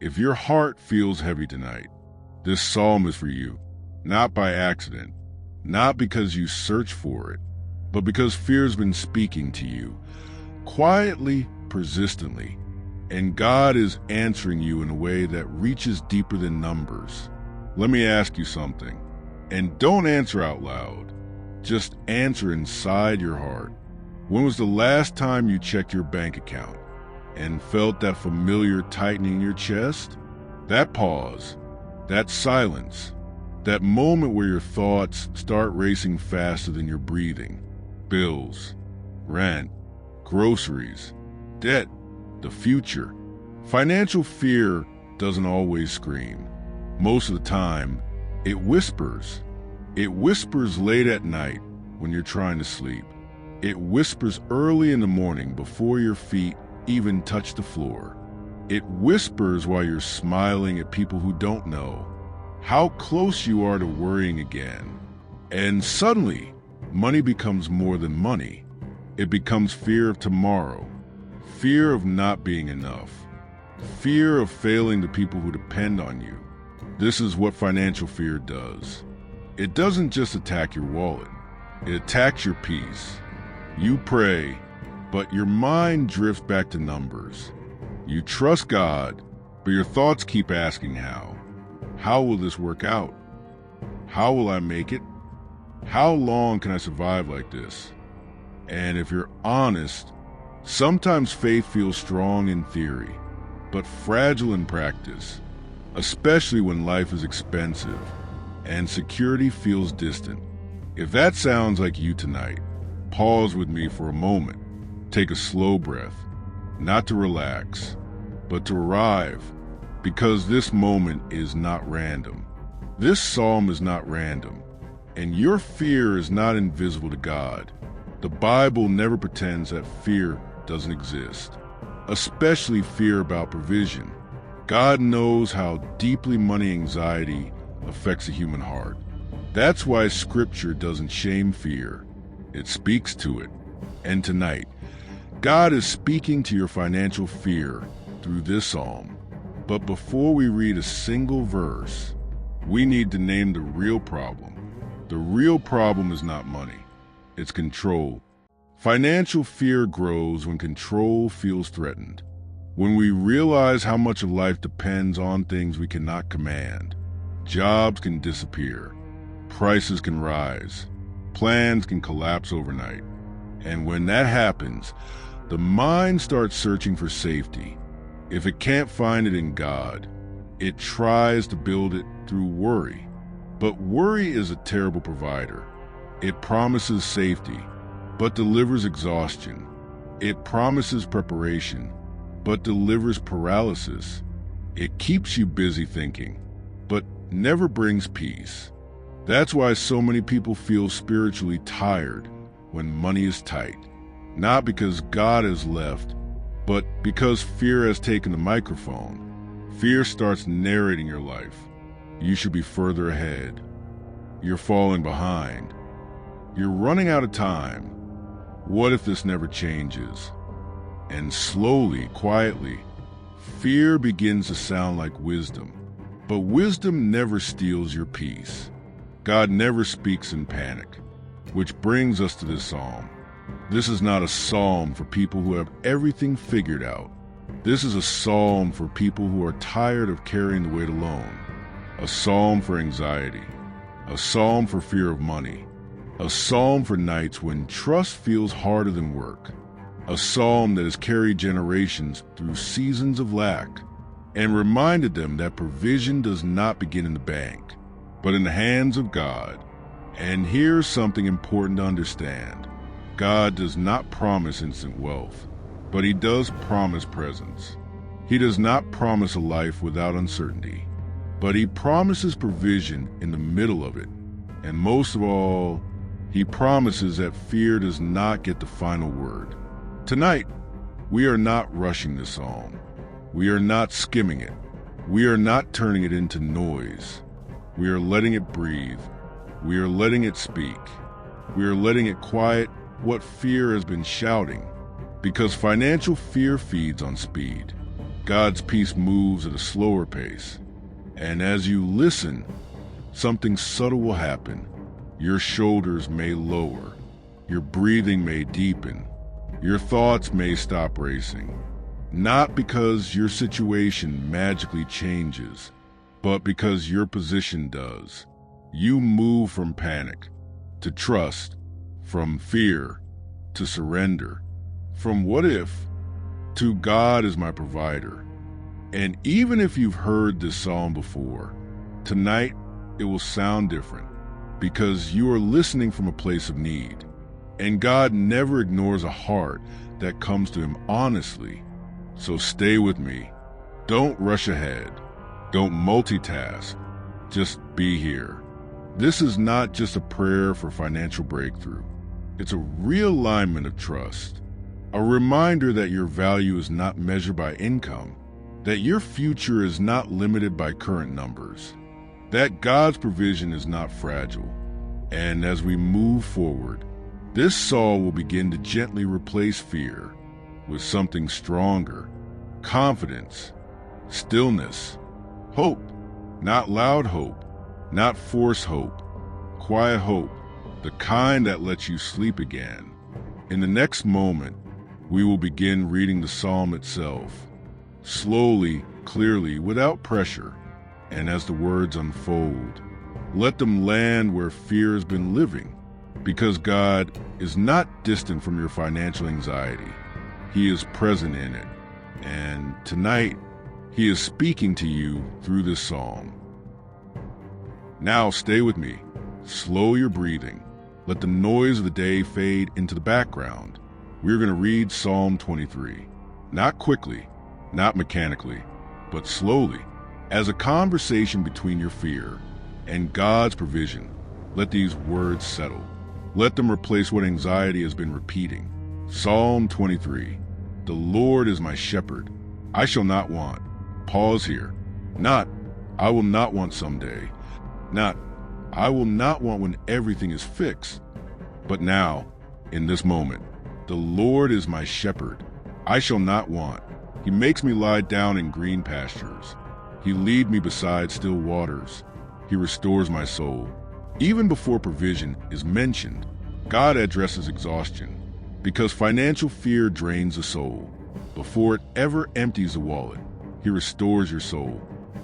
If your heart feels heavy tonight, this psalm is for you, not by accident, not because you search for it, but because fear's been speaking to you, quietly, persistently, and God is answering you in a way that reaches deeper than numbers. Let me ask you something, and don't answer out loud. Just answer inside your heart. When was the last time you checked your bank account and felt that familiar tightening in your chest? That pause, that silence, that moment where your thoughts start racing faster than your breathing. Bills, rent, groceries, debt, the future. Financial fear doesn't always scream. Most of the time, it whispers. It whispers late at night when you're trying to sleep. It whispers early in the morning before your feet even touch the floor. It whispers while you're smiling at people who don't know how close you are to worrying again. And suddenly, money becomes more than money. It becomes fear of tomorrow, fear of not being enough, fear of failing the people who depend on you. This is what financial fear does. It doesn't just attack your wallet. It attacks your peace. You pray, but your mind drifts back to numbers. You trust God, but your thoughts keep asking how. How will this work out? How will I make it? How long can I survive like this? And if you're honest, sometimes faith feels strong in theory, but fragile in practice, especially when life is expensive and security feels distant. If that sounds like you tonight, pause with me for a moment. Take a slow breath, not to relax, but to arrive, because this moment is not random. This psalm is not random, and your fear is not invisible to God. The Bible never pretends that fear doesn't exist, especially fear about provision. God knows how deeply money anxiety affects the human heart. That's why Scripture doesn't shame fear. It speaks to it. And tonight, God is speaking to your financial fear through this psalm. But before we read a single verse, we need to name the real problem. The real problem is not money. It's control. Financial fear grows when control feels threatened. When we realize how much of life depends on things we cannot command. Jobs can disappear. Prices can rise. Plans can collapse overnight. And when that happens, the mind starts searching for safety. If it can't find it in God, it tries to build it through worry. But worry is a terrible provider. It promises safety, but delivers exhaustion. It promises preparation, but delivers paralysis. It keeps you busy thinking, but never brings peace. That's why so many people feel spiritually tired when money is tight. Not because God has left, but because fear has taken the microphone. Fear starts narrating your life. You should be further ahead. You're falling behind. You're running out of time. What if this never changes? And slowly, quietly, fear begins to sound like wisdom. But wisdom never steals your peace. God never speaks in panic. Which brings us to this psalm. This is not a psalm for people who have everything figured out. This is a psalm for people who are tired of carrying the weight alone. A psalm for anxiety. A psalm for fear of money. A psalm for nights when trust feels harder than work. A psalm that has carried generations through seasons of lack and reminded them that provision does not begin in the bank, but in the hands of God. And here's something important to understand. God does not promise instant wealth, but He does promise presence. He does not promise a life without uncertainty, but He promises provision in the middle of it. And most of all, He promises that fear does not get the final word. Tonight, we are not rushing this psalm. We are not skimming it. We are not turning it into noise. We are letting it breathe. We are letting it speak. We are letting it quiet what fear has been shouting, because financial fear feeds on speed. God's peace moves at a slower pace. And as you listen, something subtle will happen. Your shoulders may lower. Your breathing may deepen. Your thoughts may stop racing. Not because your situation magically changes, but because your position does. You move from panic to trust, from fear to surrender, from what if to God is my provider. And even if you've heard this psalm before, tonight it will sound different because you are listening from a place of need. And God never ignores a heart that comes to him honestly. So stay with me. Don't rush ahead. Don't multitask. Just be here. This is not just a prayer for financial breakthrough. It's a realignment of trust. A reminder that your value is not measured by income, that your future is not limited by current numbers, that God's provision is not fragile. And as we move forward, this psalm will begin to gently replace fear with something stronger: confidence, stillness, hope. Not loud hope, not forced hope, quiet hope, the kind that lets you sleep again. In the next moment, we will begin reading the psalm itself, slowly, clearly, without pressure. And as the words unfold, let them land where fear has been living, because God is not distant from your financial anxiety. He is present in it. And tonight, he is speaking to you through this psalm. Now stay with me. Slow your breathing. Let the noise of the day fade into the background. We're going to read Psalm 23. Not quickly, not mechanically, but slowly, as a conversation between your fear and God's provision. Let these words settle. Let them replace what anxiety has been repeating. Psalm 23. The Lord is my shepherd. I shall not want. Pause here. Not, I will not want someday. Not, I will not want when everything is fixed. But now, in this moment, the Lord is my shepherd. I shall not want. He makes me lie down in green pastures. He leads me beside still waters. He restores my soul. Even before provision is mentioned, God addresses exhaustion, because financial fear drains the soul. Before it ever empties the wallet, he restores your soul.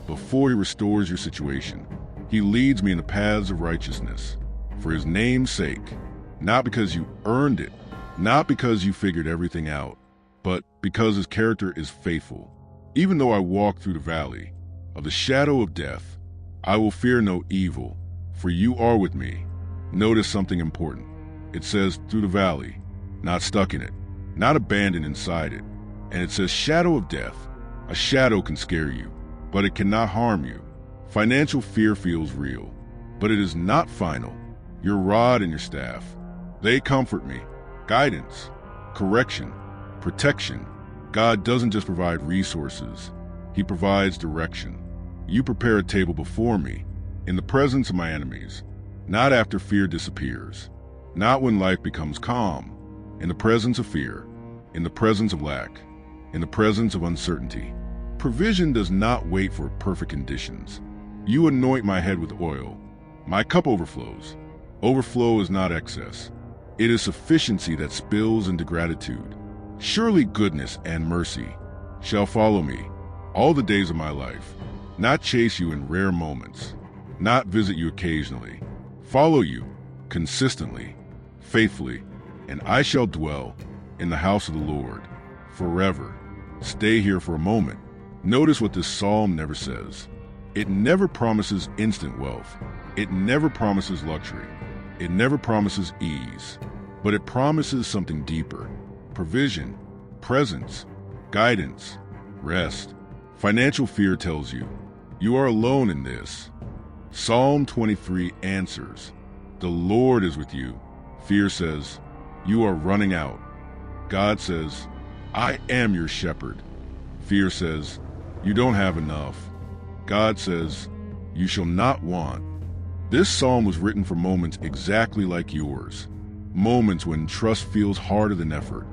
Before he restores your situation, he leads me in the paths of righteousness, for his name's sake, not because you earned it, not because you figured everything out, but because his character is faithful. Even though I walk through the valley of the shadow of death, I will fear no evil, for you are with me. Notice something important. It says through the valley, not stuck in it, not abandoned inside it. And it says shadow of death. A shadow can scare you, but it cannot harm you. Financial fear feels real, but it is not final. Your rod and your staff, they comfort me. Guidance, correction, protection. God doesn't just provide resources, he provides direction. You prepare a table before me, in the presence of my enemies, not after fear disappears, not when life becomes calm, in the presence of fear, in the presence of lack, in the presence of uncertainty. Provision does not wait for perfect conditions. You anoint my head with oil. My cup overflows. Overflow is not excess. It is sufficiency that spills into gratitude. Surely goodness and mercy shall follow me all the days of my life, not chase you in rare moments, not visit you occasionally, follow you consistently, faithfully, and I shall dwell in the house of the Lord forever. Stay here for a moment. Notice what this psalm never says. It never promises instant wealth. It never promises luxury. It never promises ease. But it promises something deeper: provision, presence, guidance, rest. Financial fear tells you, you are alone in this. Psalm 23 answers, the Lord is with you. Fear says, you are running out. God says, I am your shepherd. Fear says, you don't have enough. God says, you shall not want. This psalm was written for moments exactly like yours. Moments when trust feels harder than effort,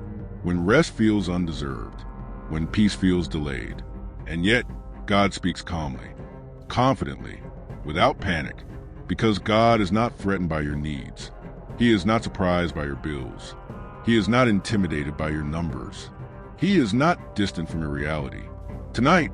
when rest feels undeserved, when peace feels delayed. And yet, God speaks calmly, confidently, without panic, because God is not threatened by your needs. He is not surprised by your bills. He is not intimidated by your numbers. He is not distant from your reality. Tonight,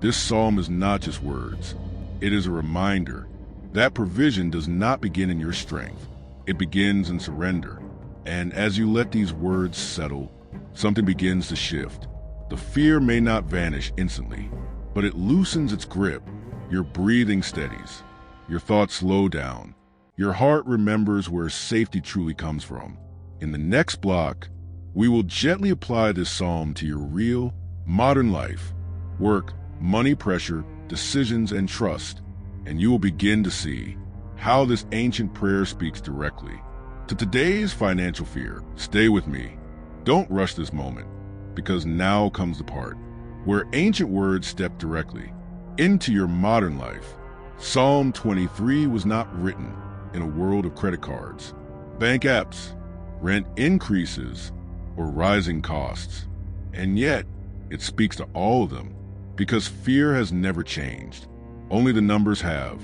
this psalm is not just words. It is a reminder that provision does not begin in your strength. It begins in surrender. And as you let these words settle, something begins to shift. The fear may not vanish instantly, but it loosens its grip. Your breathing steadies. Your thoughts slow down. Your heart remembers where safety truly comes from. In the next block, we will gently apply this psalm to your real, modern life, work, money pressure, decisions, and trust, and you will begin to see how this ancient prayer speaks directly to today's financial fear. Stay with me. Don't rush this moment, because now comes the part where ancient words step directly into your modern life. Psalm 23 was not written in a world of credit cards, bank apps, rent increases, or rising costs. And yet, it speaks to all of them, because fear has never changed. Only the numbers have.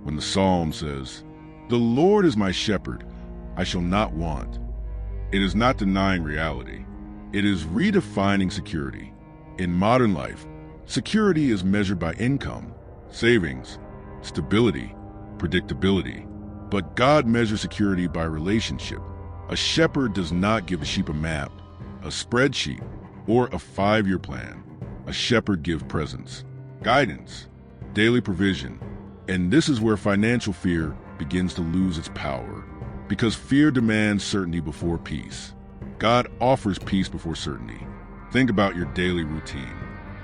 When the psalm says, "The Lord is my shepherd, I shall not want," it is not denying reality. It is redefining security. In modern life, security is measured by income, savings, stability, predictability. But God measures security by relationship. A shepherd does not give a sheep a map, a spreadsheet, or a 5-year plan. A shepherd gives presence, guidance, daily provision. And this is where financial fear begins to lose its power, because fear demands certainty before peace. God offers peace before certainty. Think about your daily routine.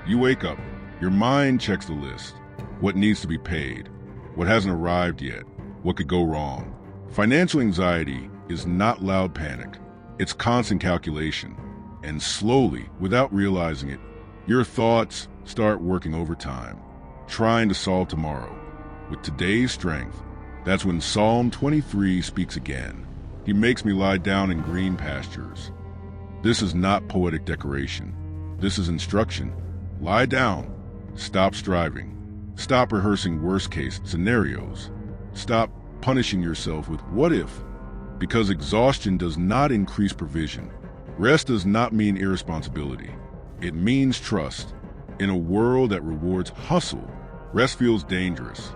You wake up, your mind checks the list. What needs to be paid? What hasn't arrived yet? What could go wrong? Financial anxiety is not loud panic. It's constant calculation. And slowly, without realizing it, your thoughts start working overtime, trying to solve tomorrow. With today's strength, that's when Psalm 23 speaks again. He makes me lie down in green pastures. This is not poetic decoration. This is instruction. Lie down. Stop striving. Stop rehearsing worst-case scenarios. Stop punishing yourself with what if, because exhaustion does not increase provision. Rest does not mean irresponsibility. It means trust. In a world that rewards hustle, rest feels dangerous.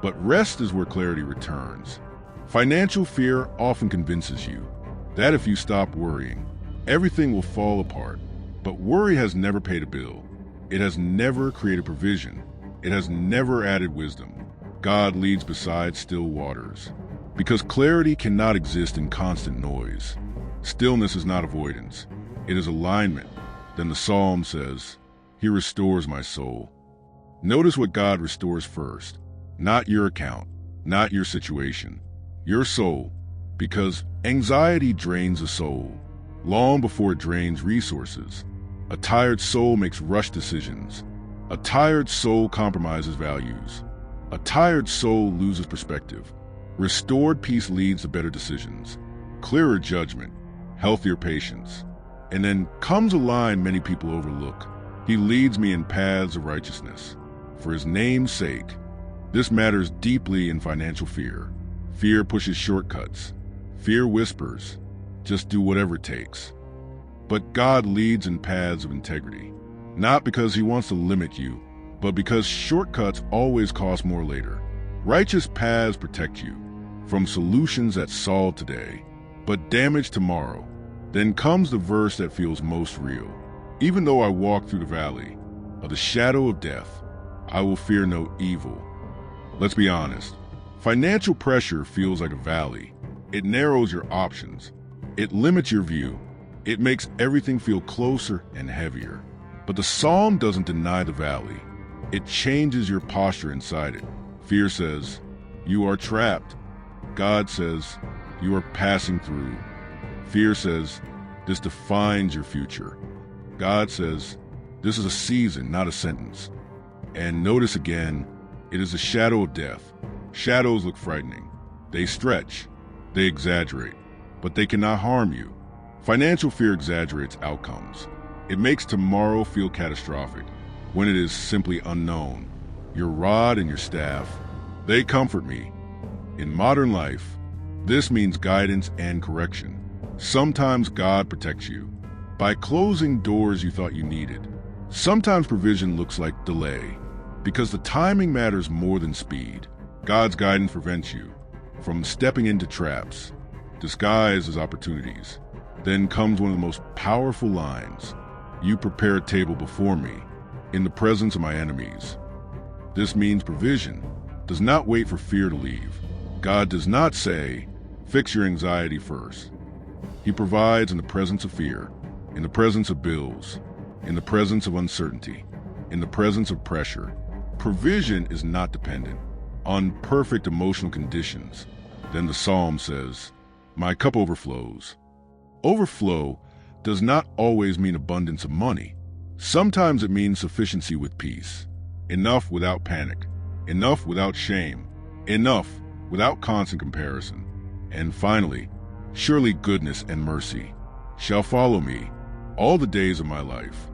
But rest is where clarity returns. Financial fear often convinces you that if you stop worrying, everything will fall apart. But worry has never paid a bill. It has never created provision. It has never added wisdom. God leads beside still waters, because clarity cannot exist in constant noise. Stillness is not avoidance. It is alignment. Then the psalm says, "He restores my soul." Notice what God restores first. Not your account, not your situation, your soul. Because anxiety drains the soul, long before it drains resources. A tired soul makes rush decisions. A tired soul compromises values. A tired soul loses perspective. Restored peace leads to better decisions, clearer judgment, healthier patience. And then comes a line many people overlook. He leads me in paths of righteousness for his name's sake. This matters deeply in financial fear. Fear pushes shortcuts. Fear whispers, just do whatever it takes. But God leads in paths of integrity, not because he wants to limit you, but because shortcuts always cost more later. Righteous paths protect you from solutions that solve today, but damage tomorrow. Then comes the verse that feels most real. Even though I walk through the valley of the shadow of death, I will fear no evil. Let's be honest. Financial pressure feels like a valley. It narrows your options. It limits your view. It makes everything feel closer and heavier. But the psalm doesn't deny the valley. It changes your posture inside it. Fear says, you are trapped. God says, you are passing through. Fear says, this defines your future. God says, this is a season, not a sentence. And notice again, it is a shadow of death. Shadows look frightening. They stretch. They exaggerate. But they cannot harm you. Financial fear exaggerates outcomes. It makes tomorrow feel catastrophic. when it is simply unknown. Your rod and your staff, they comfort me. In modern life, this means guidance and correction. Sometimes God protects you by closing doors you thought you needed. Sometimes provision looks like delay, because the timing matters more than speed. God's guidance prevents you from stepping into traps, disguised as opportunities. Then comes one of the most powerful lines. You prepare a table before me, in the presence of my enemies. This means provision does not wait for fear to leave. God does not say, fix your anxiety first. He provides in the presence of fear, in the presence of bills, in the presence of uncertainty, in the presence of pressure. Provision is not dependent on perfect emotional conditions. Then the psalm says, my cup overflows. Overflow does not always mean abundance of money. Sometimes it means sufficiency with peace. Enough without panic. Enough without shame. Enough without constant comparison. And finally, surely goodness and mercy shall follow me all the days of my life.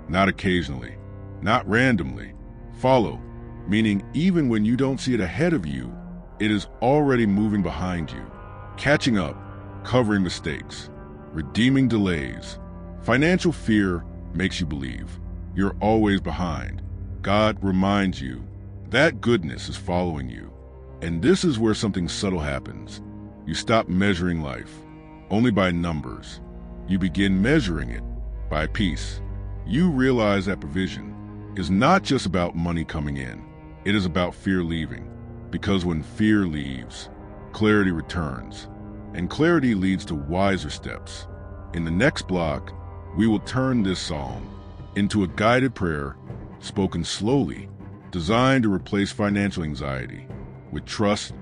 Not occasionally, not randomly. Follow, meaning even when you don't see it ahead of you, it is already moving behind you, catching up, covering mistakes, redeeming delays. Financial fear makes you believe you're always behind. God reminds you that goodness is following you. And this is where something subtle happens. You stop measuring life only by numbers. You begin measuring it by peace. You realize that provision is not just about money coming in. It is about fear leaving. Because when fear leaves, clarity returns. And clarity leads to wiser steps. In the next block, we will turn this psalm into a guided prayer spoken slowly, designed to replace financial anxiety with trust,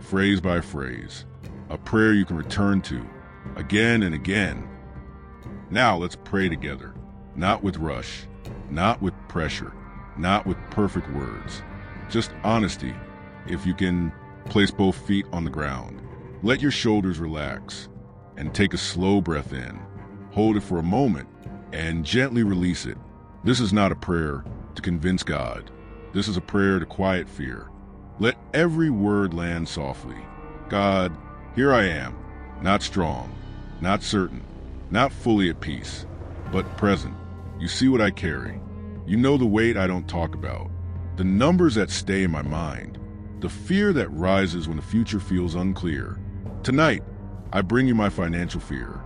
phrase by phrase, a prayer you can return to again and again. Now let's pray together, not with rush, not with pressure, not with perfect words, just honesty. If you can, place both feet on the ground. Let your shoulders relax and take a slow breath in. Hold it for a moment and gently release it. This is not a prayer to convince God. This is a prayer to quiet fear. Let every word land softly. God, here I am, not strong, not certain, not fully at peace, but present. You see what I carry. You know the weight I don't talk about, the numbers that stay in my mind, the fear that rises when the future feels unclear. Tonight, I bring you my financial fear.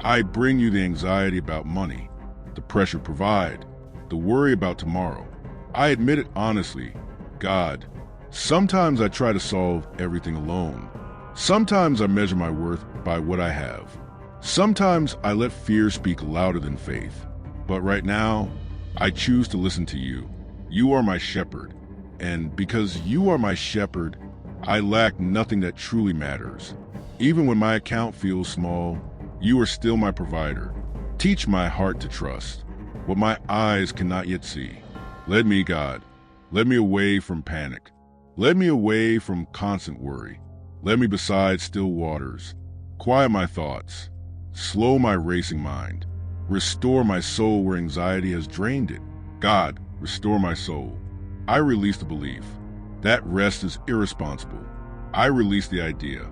I bring you the anxiety about money, the pressure to provide, the worry about tomorrow. I admit it honestly. God, sometimes I try to solve everything alone. Sometimes I measure my worth by what I have. Sometimes I let fear speak louder than faith. But right now, I choose to listen to you. You are my shepherd. And because you are my shepherd, I lack nothing that truly matters. Even when my account feels small, you are still my provider. Teach my heart to trust what my eyes cannot yet see. Lead me, God. Lead me away from panic. Lead me away from constant worry. Lead me beside still waters. Quiet my thoughts. Slow my racing mind. Restore my soul where anxiety has drained it. God, restore my soul. I release the belief that rest is irresponsible. I release the idea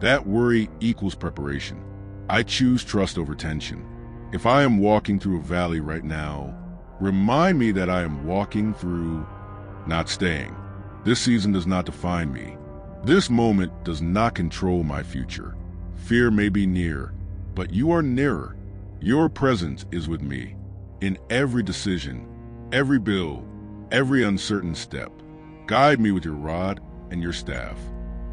that worry equals preparation. I choose trust over tension. If I am walking through a valley right now, remind me that I am walking through, not staying. This season does not define me. This moment does not control my future. Fear may be near, but you are nearer. Your presence is with me in every decision, every bill, every uncertain step. Guide me with your rod and your staff.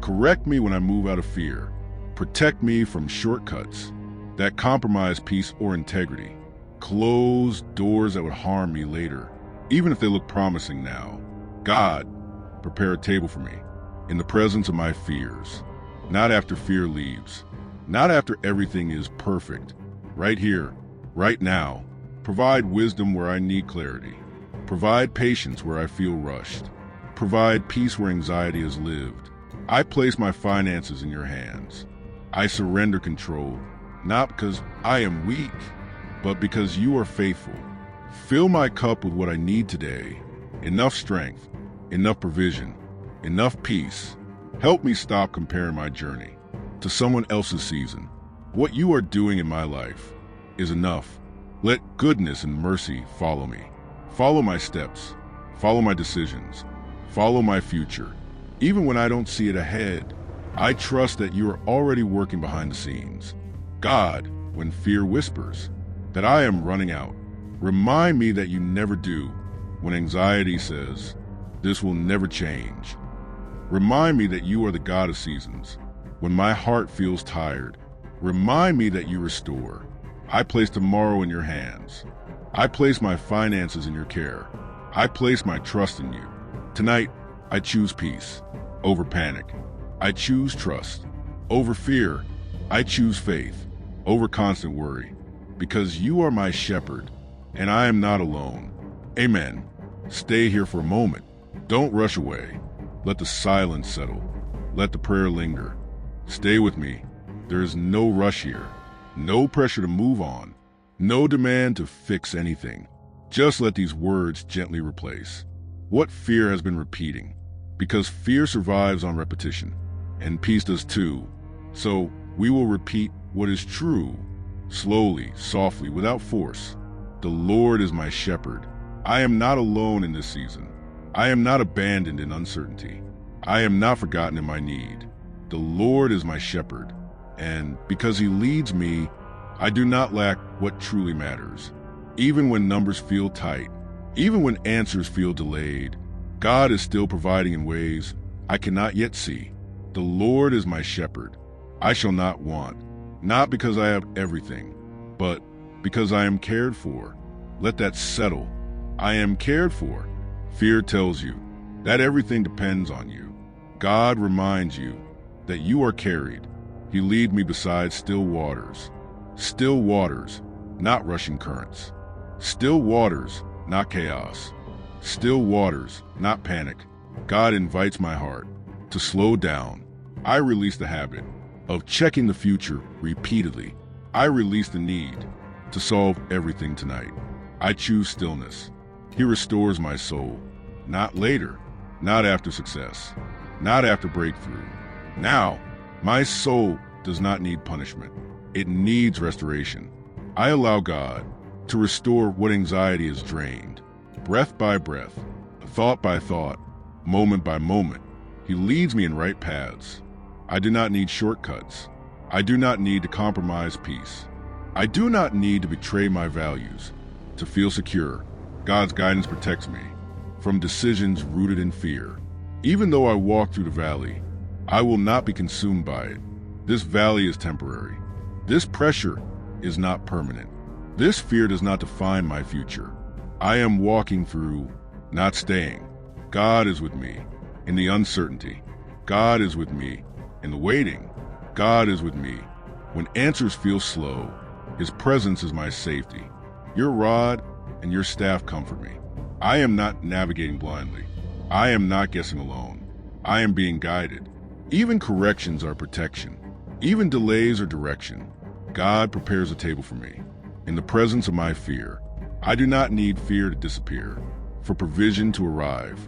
Correct me when I move out of fear. Protect me from shortcuts that compromise peace or integrity. Close doors that would harm me later, even if they look promising now. God, prepare a table for me in the presence of my fears. Not after fear leaves. Not after everything is perfect. Right here, right now. Provide wisdom where I need clarity. Provide patience where I feel rushed. Provide peace where anxiety has lived. I place my finances in your hands. I surrender control, not because I am weak, but because you are faithful. Fill my cup with what I need today. Enough strength, enough provision, enough peace. Help me stop comparing my journey to someone else's season. What you are doing in my life is enough. Let goodness and mercy follow me. Follow my steps. Follow my decisions. Follow my future. Even when I don't see it ahead, I trust that you are already working behind the scenes. God, when fear whispers that I am running out, remind me that you never do. When anxiety says, this will never change, remind me that you are the God of seasons. When my heart feels tired, remind me that you restore. I place tomorrow in your hands. I place my finances in your care. I place my trust in you. Tonight, I choose peace over panic. I choose trust over fear. I choose faith over constant worry, because you are my shepherd and I am not alone. Amen. Stay here for a moment. Don't rush away. Let the silence settle. Let the prayer linger. Stay with me. There is no rush here. No pressure to move on. No demand to fix anything. Just let these words gently replace what fear has been repeating, because fear survives on repetition, and peace does too. So we will repeat what is true, slowly, softly, without force. The Lord is my shepherd. I am not alone in this season. I am not abandoned in uncertainty. I am not forgotten in my need. The Lord is my shepherd, and because he leads me, I do not lack what truly matters. Even when numbers feel tight, even when answers feel delayed, God is still providing in ways I cannot yet see. The Lord is my shepherd. I shall not want, not because I have everything, but because I am cared for. Let that settle. I am cared for. Fear tells you that everything depends on you. God reminds you that you are carried. He leads me beside still waters. Still waters, not rushing currents. Still waters, not chaos. Still waters, not panic. God invites my heart to slow down. I release the habit of checking the future repeatedly. I release the need to solve everything tonight. I choose stillness. He restores my soul. Not later, not after success, not after breakthrough. Now, my soul does not need punishment. It needs restoration. I allow God to restore what anxiety has drained. Breath by breath, thought by thought, moment by moment, he leads me in right paths. I do not need shortcuts. I do not need to compromise peace. I do not need to betray my values to feel secure. God's guidance protects me from decisions rooted in fear. Even though I walk through the valley, I will not be consumed by it. This valley is temporary. This pressure is not permanent. This fear does not define my future. I am walking through, not staying. God is with me in the uncertainty. God is with me in the waiting. God is with me when answers feel slow. His presence is my safety. Your rod and your staff comfort me. I am not navigating blindly. I am not guessing alone. I am being guided. Even corrections are protection. Even delays are direction. God prepares a table for me in the presence of my fear. I do not need fear to disappear, for provision to arrive.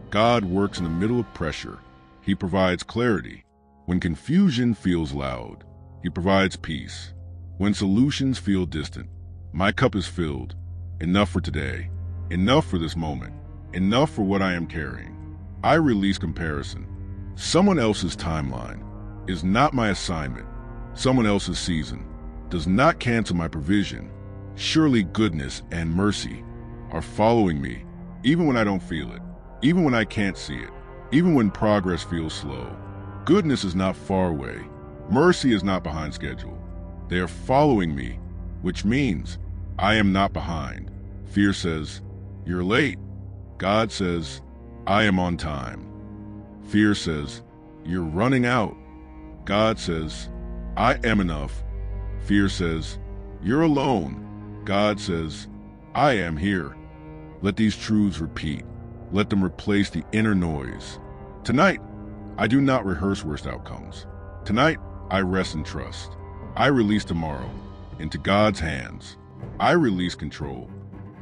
God works in the middle of pressure. He provides clarity. When confusion feels loud, he provides peace. When solutions feel distant, my cup is filled. Enough for today. Enough for this moment. Enough for what I am carrying. I release comparison. Someone else's timeline is not my assignment. Someone else's season does not cancel my provision. Surely goodness and mercy are following me, even when I don't feel it, even when I can't see it, even when progress feels slow. Goodness is not far away. Mercy is not behind schedule. They are following me, which means I am not behind. Fear says, you're late. God says, I am on time. Fear says, you're running out. God says, I am enough. Fear says, you're alone. God says, I am here. Let these truths repeat. Let them replace the inner noise. Tonight, I do not rehearse worst outcomes. Tonight, I rest and trust. I release tomorrow into God's hands. I release control.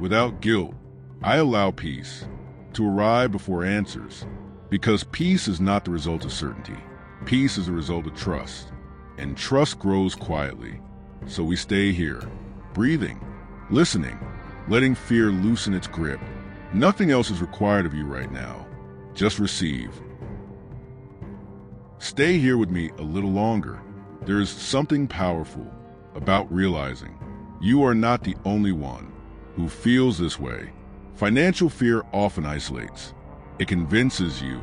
without guilt. I allow peace to arrive before answers, because peace is not the result of certainty. Peace is the result of trust, and trust grows quietly. So we stay here, breathing, listening, letting fear loosen its grip. Nothing else is required of you right now. Just receive. Stay here with me a little longer. There is something powerful about realizing you are not the only one who feels this way. Financial fear often isolates. It convinces you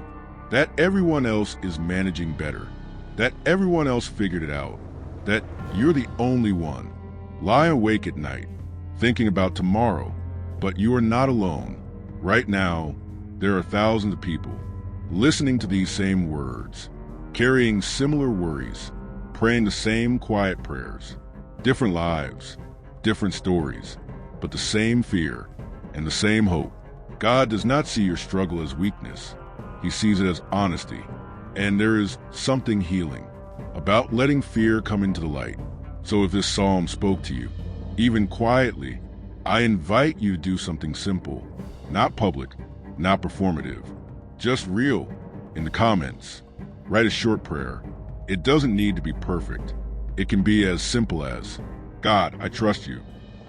that everyone else is managing better, that everyone else figured it out, that you're the only one. Lie awake at night, thinking about tomorrow, but you are not alone. Right now, there are thousands of people listening to these same words, carrying similar worries, praying the same quiet prayers, different lives, different stories, but the same fear and the same hope. God does not see your struggle as weakness. He sees it as honesty. And there is something healing about letting fear come into the light. So if this psalm spoke to you, even quietly, I invite you to do something simple, not public, not performative, just real. In the comments, write a short prayer. It doesn't need to be perfect. It can be as simple as, God, I trust you,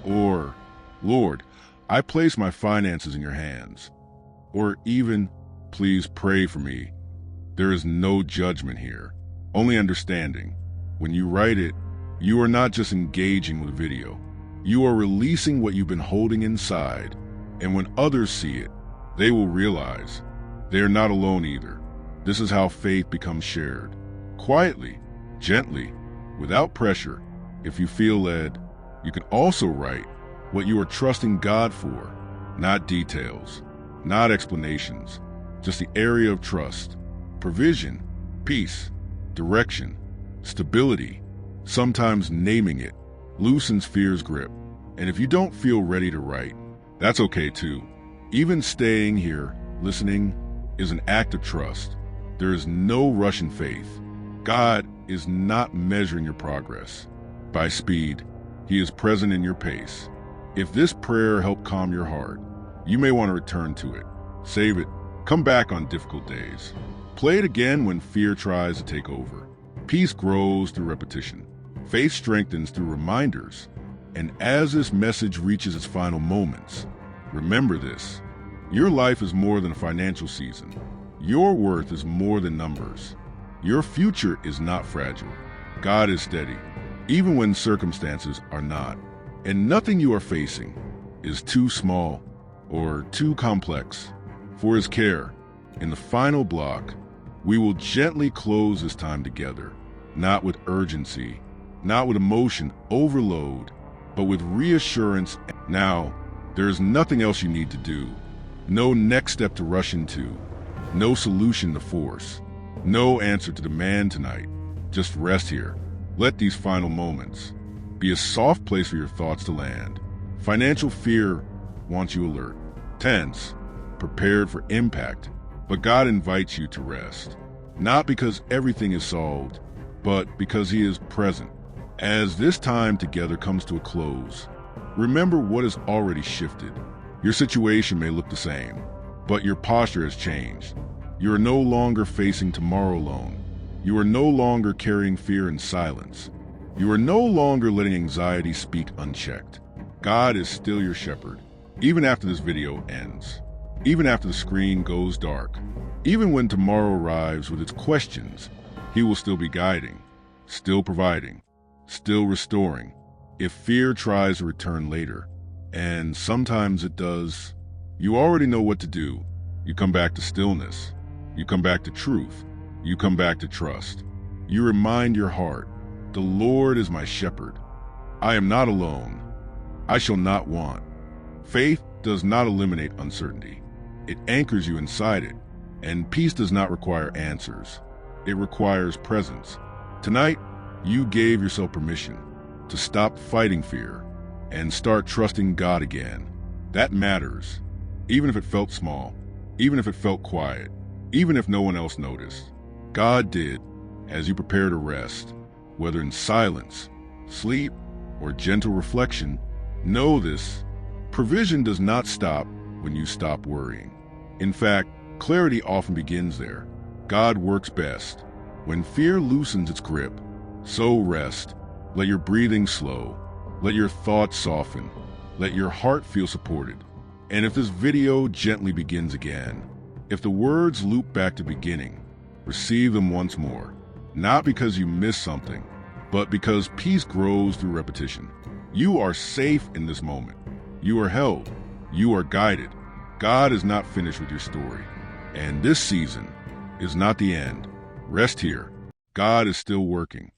or Lord, I place my finances in your hands, or even, please pray for me. There is no judgment here, only understanding. When you write it, you are not just engaging with video. You are releasing what you've been holding inside, and when others see it, they will realize they are not alone either. This is how faith becomes shared. Quietly, gently, without pressure. If you feel led, you can also write what you are trusting God for, not details, not explanations, just the area of trust, provision, peace, direction, stability. Sometimes naming it loosens fear's grip. And if you don't feel ready to write, that's okay too. Even staying here, listening, is an act of trust. There is no rush in faith. God is not measuring your progress by speed. He is present in your pace. If this prayer helped calm your heart, you may want to return to it. Save it. Come back on difficult days. Play it again when fear tries to take over. Peace grows through repetition. Faith strengthens through reminders. And as this message reaches its final moments, remember this. Your life is more than a financial season. Your worth is more than numbers. Your future is not fragile. God is steady, even when circumstances are not. And nothing you are facing is too small or too complex for His care. In the final block, we will gently close this time together, not with urgency, not with emotion overload, but with reassurance. Now, there is nothing else you need to do. No next step to rush into. No solution to force. No answer to demand tonight. Just rest here. Let these final moments be a soft place for your thoughts to land. Financial fear wants you alert, tense, prepared for impact. But God invites you to rest. Not because everything is solved, but because He is present. As this time together comes to a close, remember what has already shifted. Your situation may look the same, but your posture has changed. You are no longer facing tomorrow alone. You are no longer carrying fear in silence. You are no longer letting anxiety speak unchecked. God is still your shepherd, even after this video ends, even after the screen goes dark, even when tomorrow arrives with its questions. He will still be guiding, still providing, still restoring. If fear tries to return later, and sometimes it does, you already know what to do. You come back to stillness. You come back to truth. You come back to trust. You remind your heart, the Lord is my shepherd. I am not alone. I shall not want. Faith does not eliminate uncertainty. It anchors you inside it. And peace does not require answers. It requires presence. Tonight, you gave yourself permission to stop fighting fear and start trusting God again. That matters, even if it felt small, even if it felt quiet, even if no one else noticed. God did. As you prepare to rest, whether in silence, sleep, or gentle reflection, know this: Provision does not stop when you stop worrying. In fact, clarity often begins there. God works best when fear loosens its grip. So rest. Let your breathing slow. Let your thoughts soften. Let your heart feel supported. And if this video gently begins again, if the words loop back to beginning, receive them once more. Not because you missed something, but because peace grows through repetition. You are safe in this moment. You are held. You are guided. God is not finished with your story. And this season is not the end. Rest here. God is still working.